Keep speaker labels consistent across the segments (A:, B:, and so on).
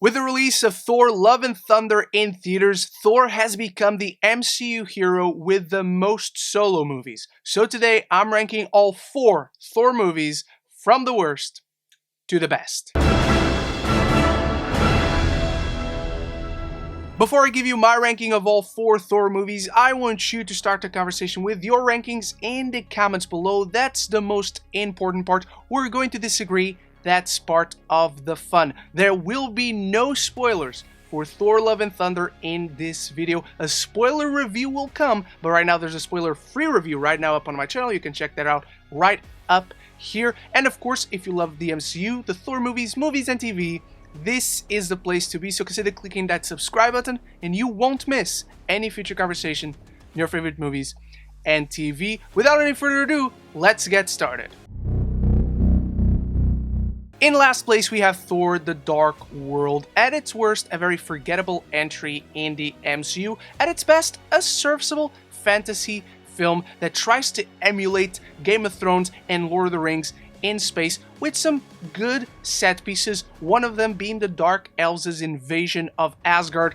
A: With the release of Thor Love and Thunder in theaters, Thor has become the MCU hero with the most solo movies. So today, I'm ranking all 4 Thor movies from the worst to the best. Before I give you my ranking of all 4 Thor movies, I want you to start the conversation with your rankings in the comments below. That's the most important part. We're going to disagree. That's part of the fun. There will be no spoilers for Thor Love and Thunder in this video. A spoiler review will come, but right now there's a spoiler-free review right now up on my channel. You can check that out right up here. And of course, if you love the MCU, the Thor movies, and TV, this is the place to be. So consider clicking that subscribe button and you won't miss any future conversation in your favorite movies and TV. Without any further ado, let's get started. In last place, we have Thor: The Dark World. At its worst, a very forgettable entry in the MCU. At its best, a serviceable fantasy film that tries to emulate Game of Thrones and Lord of the Rings in space with some good set pieces, one of them being the Dark Elves' invasion of Asgard.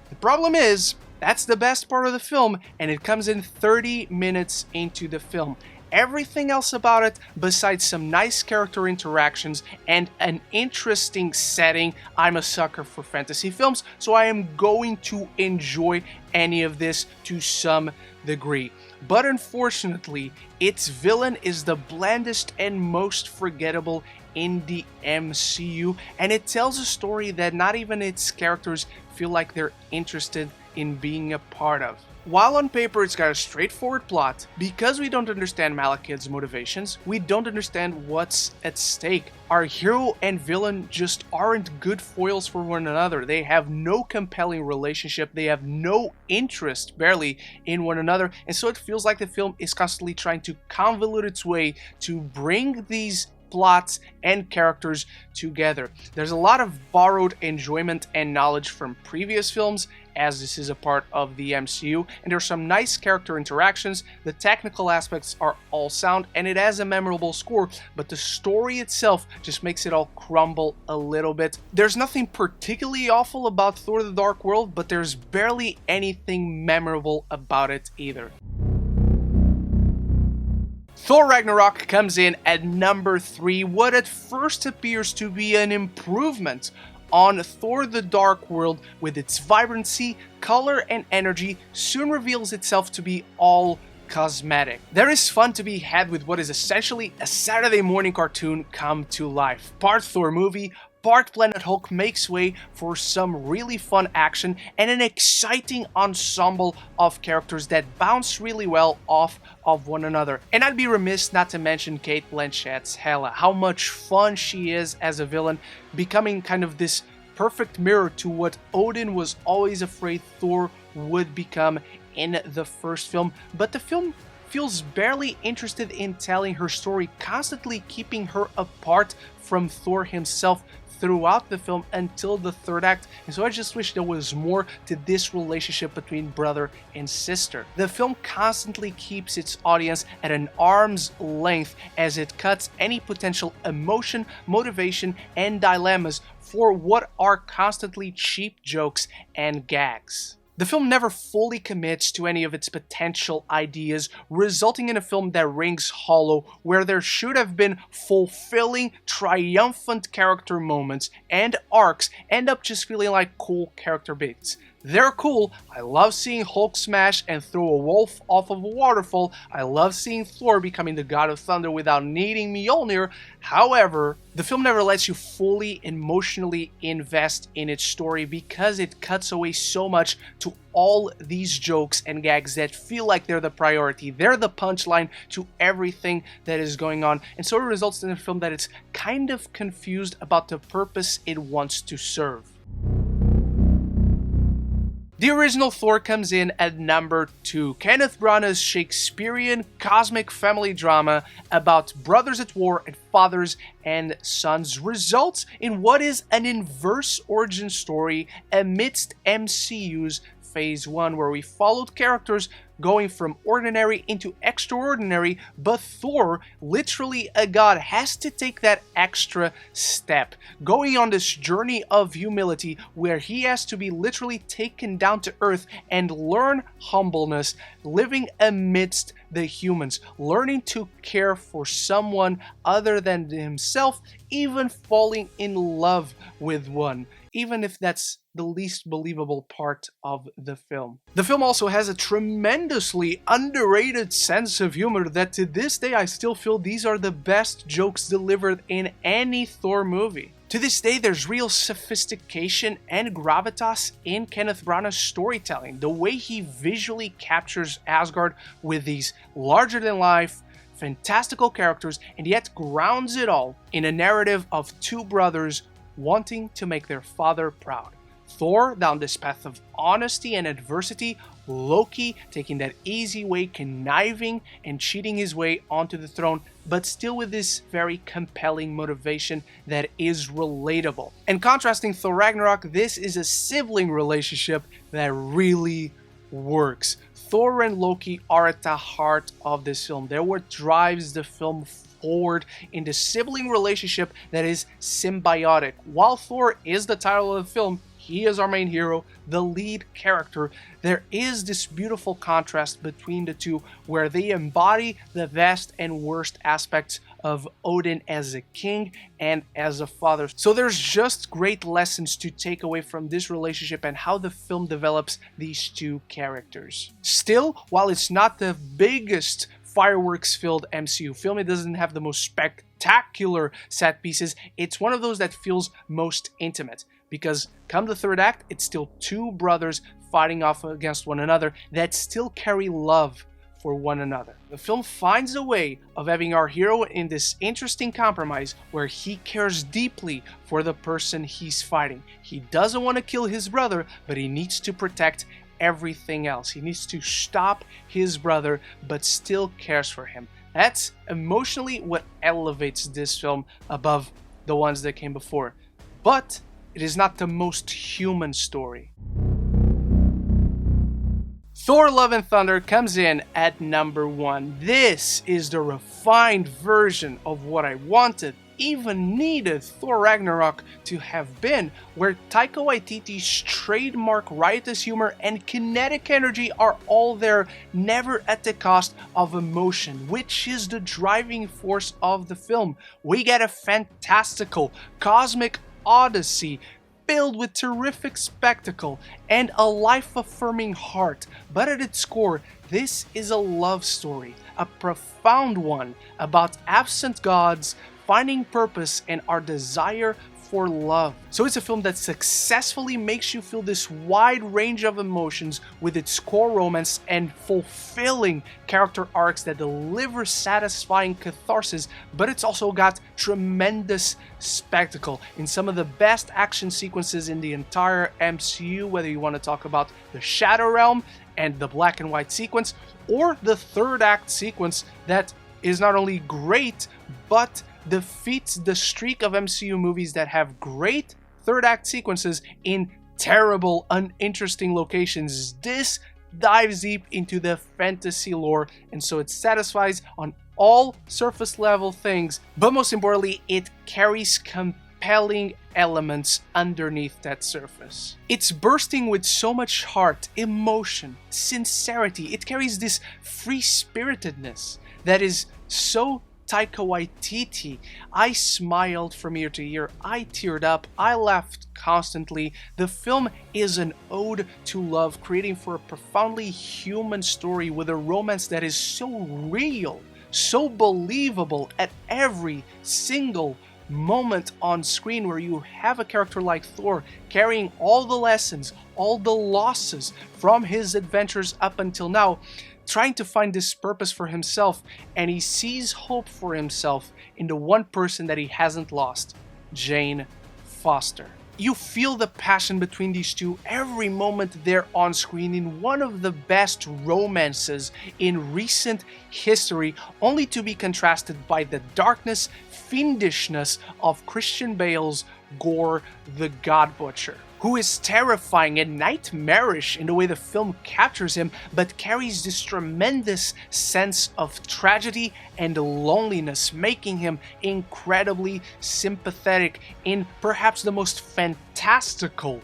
A: The problem is, that's the best part of the film, and it comes in 30 minutes into the film. Everything else about it, besides some nice character interactions and an interesting setting, I'm a sucker for fantasy films, so I am going to enjoy any of this to some degree. But unfortunately, its villain is the blandest and most forgettable in the MCU, and it tells a story that not even its characters feel like they're interested in being a part of. While on paper it's got a straightforward plot, because we don't understand Malekith's motivations, we don't understand what's at stake. Our hero and villain just aren't good foils for one another. They have no compelling relationship, they have no interest, barely, in one another, and so it feels like the film is constantly trying to convolute its way to bring these plots and characters together. There's a lot of borrowed enjoyment and knowledge from previous films, as this is a part of the MCU, and there's some nice character interactions. The technical aspects are all sound, and it has a memorable score, but the story itself just makes it all crumble a little bit. There's nothing particularly awful about Thor: The Dark World, but there's barely anything memorable about it either. Thor Ragnarok comes in at number 3, what at first appears to be an improvement on Thor: The Dark World with its vibrancy, color, and energy, soon reveals itself to be all cosmetic. There is fun to be had with what is essentially a Saturday morning cartoon come to life. Part Thor movie, part Planet Hulk makes way for some really fun action and an exciting ensemble of characters that bounce really well off of one another. And I'd be remiss not to mention Cate Blanchett's Hela, how much fun she is as a villain, becoming kind of this perfect mirror to what Odin was always afraid Thor would become in the first film. But the film feels barely interested in telling her story, constantly keeping her apart from Thor himself throughout the film until the third act, and so I just wish there was more to this relationship between brother and sister. The film constantly keeps its audience at an arm's length as it cuts any potential emotion, motivation, and dilemmas for what are constantly cheap jokes and gags. The film never fully commits to any of its potential ideas, resulting in a film that rings hollow, where there should have been fulfilling, triumphant character moments and arcs end up just feeling like cool character bits. They're cool. I love seeing Hulk smash and throw a wolf off of a waterfall. I love seeing Thor becoming the god of thunder without needing Mjolnir. However, the film never lets you fully emotionally invest in its story because it cuts away so much to all these jokes and gags that feel like they're the priority. They're the punchline to everything that is going on. And so it results in a film that is kind of confused about the purpose it wants to serve. The original Thor comes in at number 2. Kenneth Branagh's Shakespearean cosmic family drama about brothers at war and fathers and sons results in what is an inverse origin story amidst MCU's Phase 1, where we followed characters going from ordinary into extraordinary, but Thor, literally a god, has to take that extra step, going on this journey of humility where he has to be literally taken down to earth and learn humbleness, living amidst the humans, learning to care for someone other than himself, even falling in love with one, even if that's the least believable part of the film. The film also has a tremendously underrated sense of humor that to this day I still feel these are the best jokes delivered in any Thor movie. To this day, there's real sophistication and gravitas in Kenneth Branagh's storytelling, the way he visually captures Asgard with these larger-than-life, fantastical characters, and yet grounds it all in a narrative of two brothers wanting to make their father proud. Thor down this path of honesty and adversity, Loki taking that easy way, conniving and cheating his way onto the throne, but still with this very compelling motivation that is relatable. And contrasting Thor Ragnarok, this is a sibling relationship that really works. Thor and Loki are at the heart of this film. They're what drives the film forward in the sibling relationship that is symbiotic. While Thor is the title of the film, he is our main hero, the lead character. There is this beautiful contrast between the two where they embody the best and worst aspects of Odin as a king and as a father. So there's just great lessons to take away from this relationship and how the film develops these two characters. Still, while it's not the biggest fireworks-filled MCU film, it doesn't have the most spectacular set pieces, it's one of those that feels most intimate. Because come the third act, it's still two brothers fighting off against one another that still carry love for one another. The film finds a way of having our hero in this interesting compromise where he cares deeply for the person he's fighting. He doesn't want to kill his brother, but he needs to protect everything else. He needs to stop his brother, but still cares for him. That's emotionally what elevates this film above the ones that came before. But it is not the most human story. Thor Love and Thunder comes in at number 1. This is the refined version of what I wanted, even needed Thor Ragnarok to have been, where Taika Waititi's trademark riotous humor and kinetic energy are all there, never at the cost of emotion, which is the driving force of the film. We get a fantastical, cosmic odyssey filled with terrific spectacle and a life-affirming heart, but at its core, this is a love story, a profound one about absent gods finding purpose and our desire for love. So it's a film that successfully makes you feel this wide range of emotions with its core romance and fulfilling character arcs that deliver satisfying catharsis, but it's also got tremendous spectacle in some of the best action sequences in the entire MCU, whether you want to talk about the Shadow Realm and the black and white sequence, or the third act sequence that is not only great, but defeats the streak of MCU movies that have great third act sequences in terrible, uninteresting locations. This dives deep into the fantasy lore, and so it satisfies on all surface level things, but most importantly, it carries compelling elements underneath that surface. It's bursting with so much heart, emotion, sincerity. It carries this free-spiritedness that is so Taika Waititi. I smiled from ear to ear, I teared up, I laughed constantly. The film is an ode to love, creating for a profoundly human story with a romance that is so real, so believable at every single moment on screen, where you have a character like Thor carrying all the lessons, all the losses from his adventures up until now, trying to find this purpose for himself, and he sees hope for himself in the one person that he hasn't lost, Jane Foster. You feel the passion between these two every moment they're on screen in one of the best romances in recent history, only to be contrasted by the darkness, fiendishness of Christian Bale's Gore the God Butcher, who is terrifying and nightmarish in the way the film captures him, but carries this tremendous sense of tragedy and loneliness, making him incredibly sympathetic in perhaps the most fantastical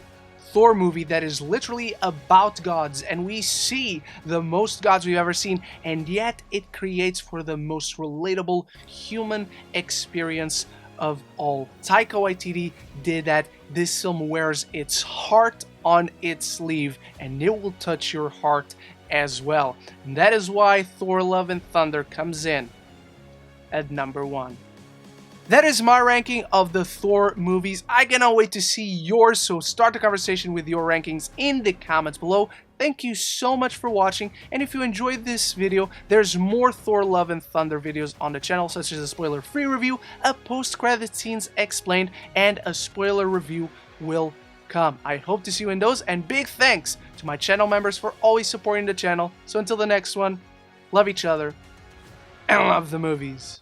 A: Thor movie that is literally about gods, and we see the most gods we've ever seen, and yet it creates for the most relatable human experience of all. Taika Waititi did that. This film wears its heart on its sleeve, and it will touch your heart as well. And that is why Thor Love and Thunder comes in at number 1. That is my ranking of the Thor movies. I cannot wait to see yours, so start the conversation with your rankings in the comments below. Thank you so much for watching, and if you enjoyed this video, there's more Thor Love and Thunder videos on the channel, such as a spoiler-free review, a post-credit scenes explained, and a spoiler review will come. I hope to see you in those, and big thanks to my channel members for always supporting the channel. So until the next one, love each other, and love the movies.